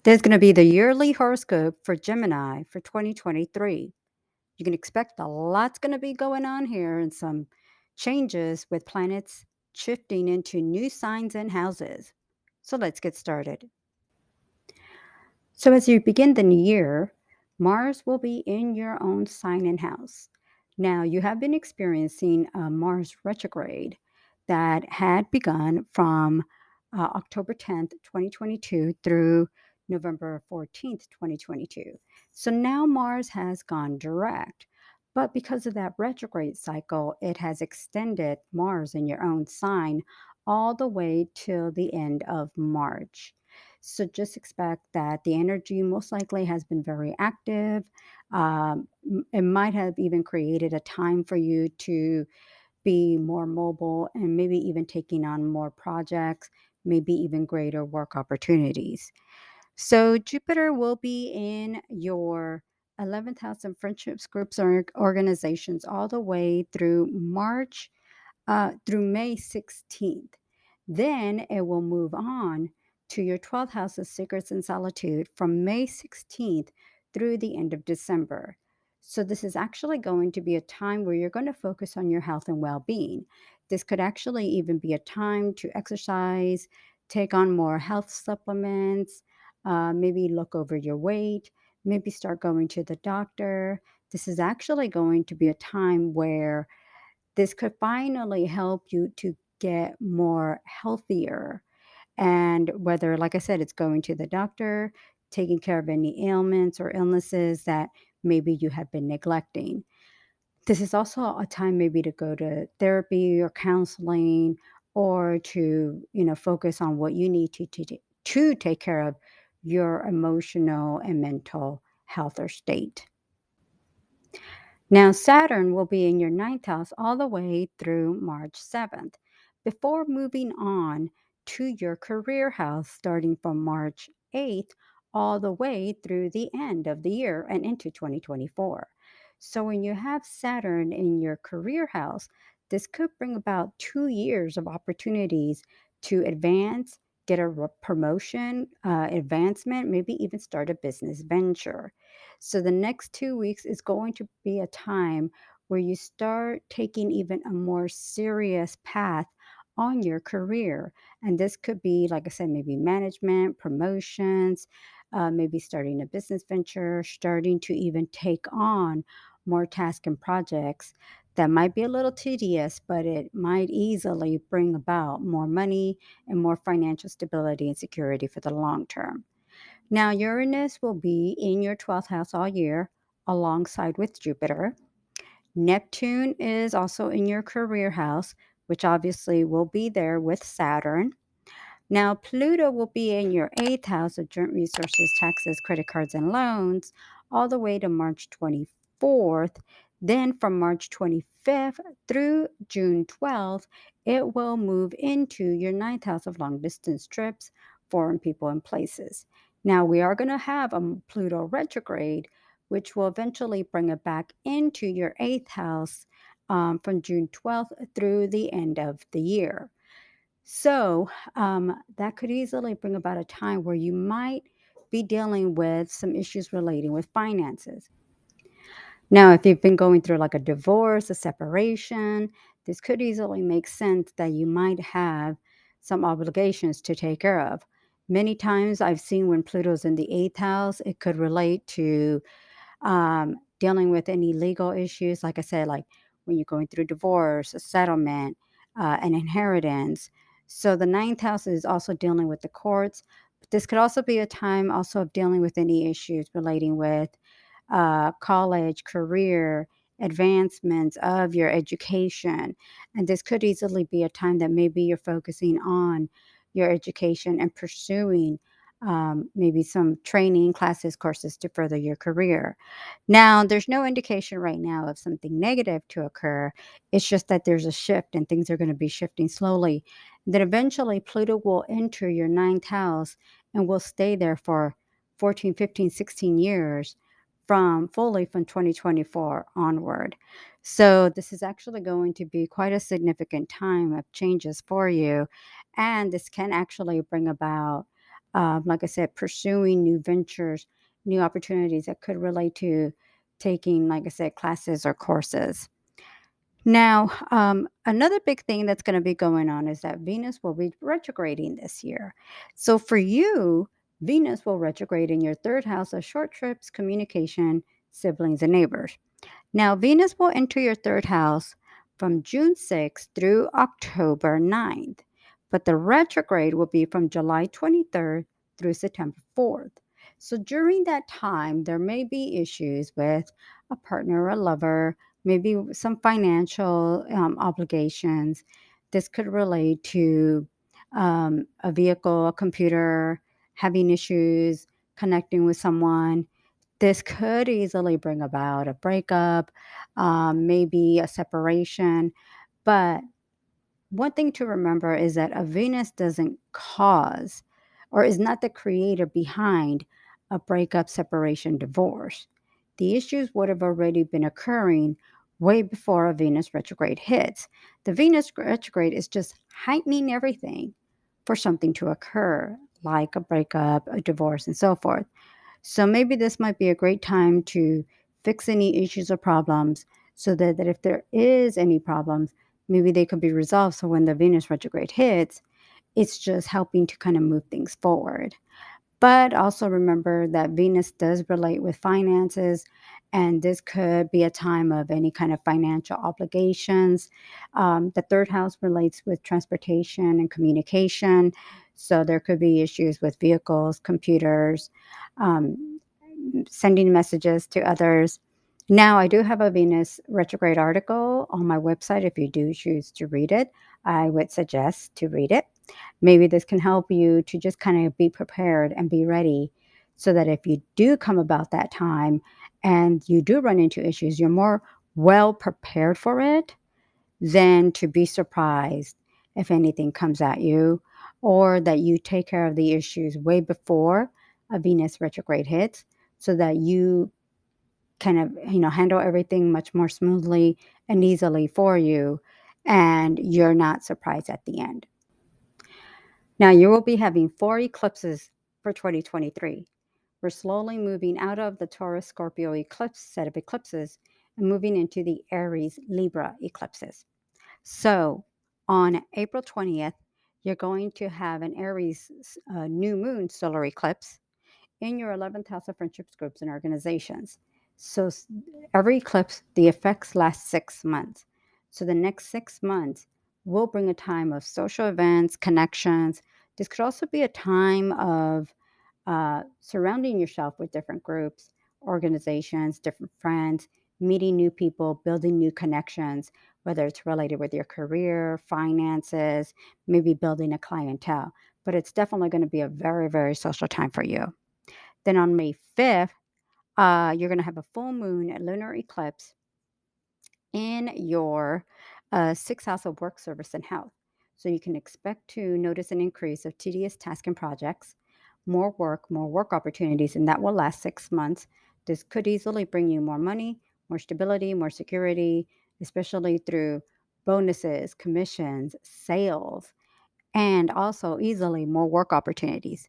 There's going to be the yearly horoscope for Gemini for 2023. You can expect a lot's going to be going on here and some changes with planets shifting into new signs and houses. So let's get started. So, as you begin the new year, Mars will be in your own sign and house. Now, you have been experiencing a Mars retrograde that had begun from October 10th, 2022 through November 14th, 2022. So now Mars has gone direct. But because of that retrograde cycle, it has extended Mars in your own sign all the way till the end of March. So just expect that the energy most likely has been very active. It might have even created a time for you to be more mobile and maybe even taking on more projects, maybe even greater work opportunities. So Jupiter will be in your 11th house of friendships, groups, or organizations all the way through through May 16th. Then it will move on to your 12th house of secrets and solitude from May 16th through the end of December. So, this is actually going to be a time where you're going to focus on your health and well being. This could actually even be a time to exercise, take on more health supplements, maybe look over your weight, maybe start going to the doctor. This is actually going to be a time where this could finally help you to get more healthier. And whether, like I said, it's going to the doctor, taking care of any ailments or illnesses that maybe you have been neglecting. This is also a time maybe to go to therapy or counseling or to, focus on what you need to take care of your emotional and mental health or state. Now, Saturn will be in your ninth house all the way through March 7th before moving on to your career house starting from March 8th all the way through the end of the year and into 2024. So, when you have Saturn in your career house, this could bring about 2 years of opportunities to advance, get a promotion, advancement, maybe even start a business venture. So the next 2 weeks is going to be a time where you start taking even a more serious path on your career. And this could be, like I said, maybe management, promotions, maybe starting a business venture, starting to even take on more tasks and projects that might be a little tedious, but it might easily bring about more money and more financial stability and security for the long term. Now, Uranus will be in your 12th house all year alongside with Jupiter. Neptune is also in your career house, which obviously will be there with Saturn. Now, Pluto will be in your eighth house of joint resources, taxes, credit cards, and loans all the way to March 24th. Then, from March 25th through June 12th, it will move into your ninth house of long distance trips, foreign people, and places. Now, we are going to have a Pluto retrograde, which will eventually bring it back into your eighth house from June 12th through the end of the year. So that could easily bring about a time where you might be dealing with some issues relating with finances. Now, if you've been going through like a divorce, a separation, this could easily make sense that you might have some obligations to take care of. Many times I've seen when Pluto's in the eighth house, it could relate to dealing with any legal issues. Like I said, like when you're going through divorce, a settlement, an inheritance. So the ninth house is also dealing with the courts. But this could also be a time also of dealing with any issues relating with college, career, advancements of your education. And this could easily be a time that maybe you're focusing on your education and pursuing maybe some training classes, courses to further your career. Now, there's no indication right now of something negative to occur. It's just that there's a shift and things are going to be shifting slowly. Then eventually Pluto will enter your ninth house and will stay there for 14, 15, 16 years from 2024 onward. So this is actually going to be quite a significant time of changes for you. And this can actually bring about like I said, pursuing new ventures, new opportunities that could relate to taking, like I said, classes or courses. Now, another big thing that's going to be going on is that Venus will be retrograding this year. So for you, Venus will retrograde in your third house of short trips, communication, siblings, and neighbors. Now, Venus will enter your third house from June 6th through October 9th, but the retrograde will be from July 23rd through September 4th. So during that time, there may be issues with a partner or a lover, maybe some financial obligations. This could relate to a vehicle, a computer, having issues, connecting with someone. This could easily bring about a breakup, maybe a separation. But one thing to remember is that a Venus doesn't cause or is not the creator behind a breakup, separation, divorce. The issues would have already been occurring way before a Venus retrograde hits. The Venus retrograde is just heightening everything for something to occur, like a breakup, a divorce, and so forth. So maybe this might be a great time to fix any issues or problems so that if there is any problems, maybe they could be resolved. So when the Venus retrograde hits, it's just helping to kind of move things forward. But also remember that Venus does relate with finances, and this could be a time of any kind of financial obligations. The third house relates with transportation and communication. So there could be issues with vehicles, computers, um, sending messages to others. Now, I do have a Venus retrograde article on my website. If you do choose to read it, I would suggest to read it. Maybe this can help you to just kind of be prepared and be ready so that if you do come about that time and you do run into issues, you're more well prepared for it than to be surprised if anything comes at you, or that you take care of the issues way before a Venus retrograde hits so that you kind of, handle everything much more smoothly and easily for you, and you're not surprised at the end. Now, you will be having 4 eclipses for 2023. We're slowly moving out of the Taurus Scorpio eclipse set of eclipses and moving into the Aries Libra eclipses. So, on April 20th, you're going to have an Aries new moon solar eclipse in your 11th house of friendships, groups, and organizations. So, every eclipse, the effects last 6 months. So, the next 6 months will bring a time of social events, connections. This could also be a time of surrounding yourself with different groups, organizations, different friends, meeting new people, building new connections, whether it's related with your career, finances, maybe building a clientele. But it's definitely going to be a very, very social time for you. Then on May 5th, you're going to have a full moon lunar eclipse in your sixth house of work, service, and health. So you can expect to notice an increase of tedious tasks and projects, more work opportunities, and that will last 6 months. This could easily bring you more money, more stability, more security, especially through bonuses, commissions, sales, and also easily more work opportunities.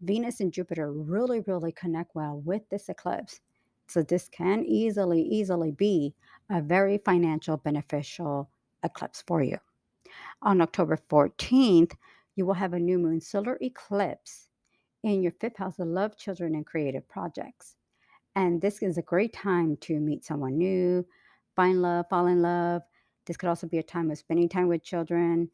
Venus and Jupiter really, really connect well with this eclipse. So this can easily be a very financial beneficial eclipse for you. On October 14th, you will have a new moon solar eclipse in your fifth house of love, children, and creative projects. And this is a great time to meet someone new, find love, fall in love. This could also be a time of spending time with children,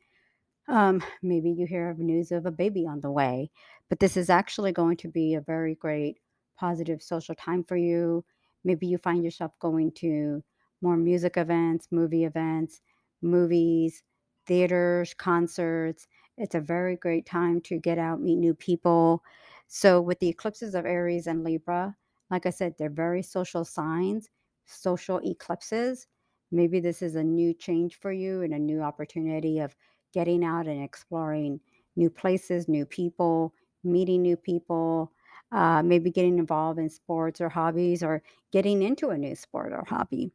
maybe you hear of news of a baby on the way, but this is actually going to be a very great positive social time for you. Maybe you find yourself going to more music events, movies, theaters, concerts. It's a very great time to get out, meet new people. So, with the eclipses of Aries and Libra, like I said, they're very social signs, social eclipses. Maybe this is a new change for you and a new opportunity of getting out and exploring new places, new people, meeting new people, maybe getting involved in sports or hobbies or getting into a new sport or hobby.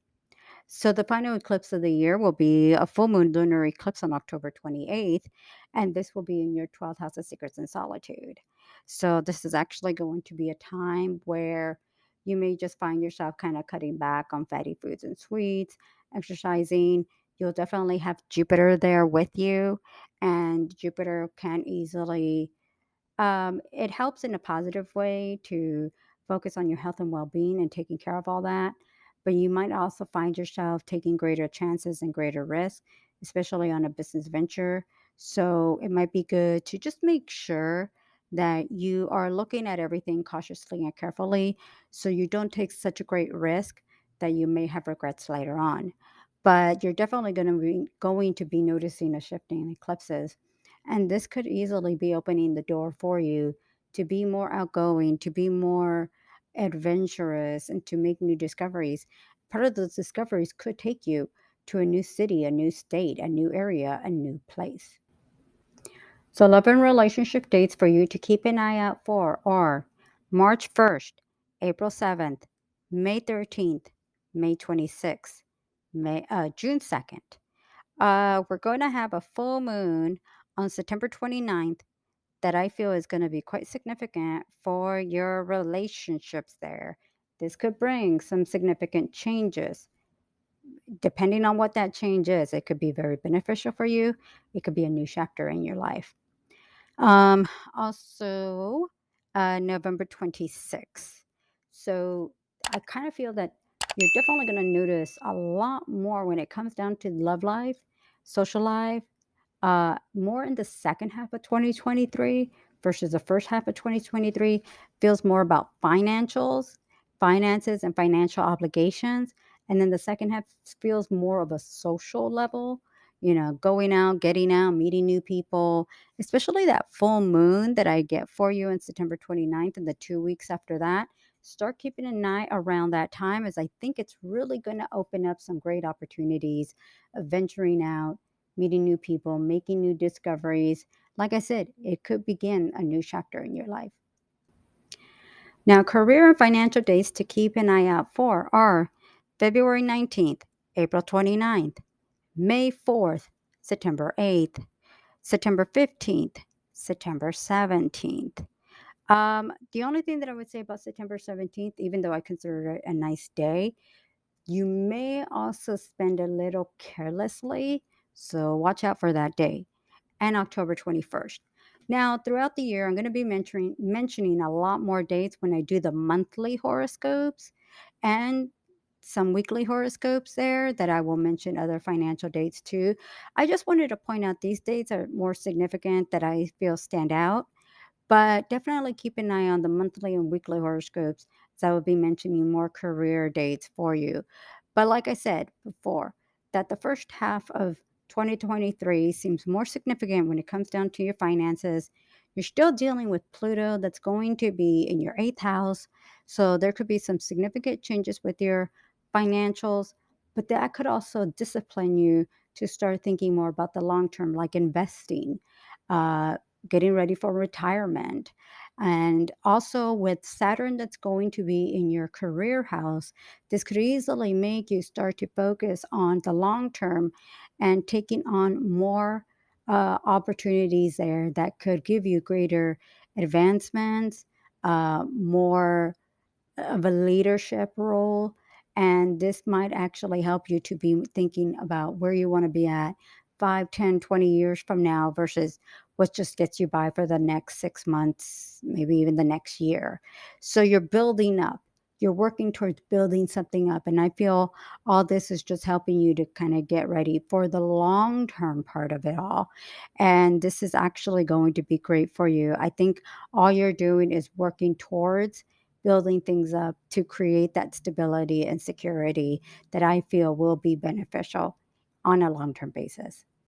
So, the final eclipse of the year will be a full moon lunar eclipse on October 28th, and this will be in your 12th house of secrets and solitude. So this is actually going to be a time where you may just find yourself kind of cutting back on fatty foods and sweets, exercising. You'll definitely have Jupiter there with you, and Jupiter can easily it helps in a positive way to focus on your health and well-being and taking care of all that. But you might also find yourself taking greater chances and greater risk, especially on a business venture. So it might be good to just make sure that you are looking at everything cautiously and carefully so you don't take such a great risk that you may have regrets later on. But you're definitely going to be noticing a shifting in eclipses, and this could easily be opening the door for you to be more outgoing, to be more adventurous, and to make new discoveries. Part of those discoveries could take you to a new city, a new state, a new area, a new place. So, love and relationship dates for you to keep an eye out for are March 1st, April 7th, May 13th, May 26th, June 2nd. We're going to have a full moon on September 29th that I feel is going to be quite significant for your relationships there. This could bring some significant changes. Depending on what that change is, it could be very beneficial for you. It could be a new chapter in your life. Um, also, November 26th. So I kind of feel that you're definitely going to notice a lot more when it comes down to love life, social life, more in the second half of 2023 versus the first half of 2023 feels more about finances and financial obligations. And then the second half feels more of a social level, going out, getting out, meeting new people, especially that full moon that I get for you on September 29th and the 2 weeks after that. Start keeping an eye around that time, as I think it's really going to open up some great opportunities of venturing out, meeting new people, making new discoveries. Like I said, it could begin a new chapter in your life. Now, career and financial dates to keep an eye out for are February 19th, April 29th, May 4th, September 8th, September 15th, September 17th. The only thing that I would say about September 17th, even though I consider it a nice day, you may also spend a little carelessly. So watch out for that day. And October 21st. Now, throughout the year, I'm going to be mentioning a lot more dates when I do the monthly horoscopes and some weekly horoscopes there that I will mention other financial dates too. I just wanted to point out these dates are more significant that I feel stand out, but definitely keep an eye on the monthly and weekly horoscopes, as I will be mentioning more career dates for you. But like I said before, that the first half of 2023 seems more significant when it comes down to your finances. You're still dealing with Pluto that's going to be in your eighth house. So there could be some significant changes with your financials, but that could also discipline you to start thinking more about the long term, like investing, uh, getting ready for retirement. And also with Saturn that's going to be in your career house, this could easily make you start to focus on the long term and taking on more opportunities there that could give you greater advancements, more of a leadership role. And this might actually help you to be thinking about where you want to be at 5, 10, 20 years from now versus what just gets you by for the next 6 months, maybe even the next year. So you're building up. You're working towards building something up. And I feel all this is just helping you to kind of get ready for the long term part of it all. And this is actually going to be great for you. I think all you're doing is working towards building things up to create that stability and security that I feel will be beneficial on a long term basis.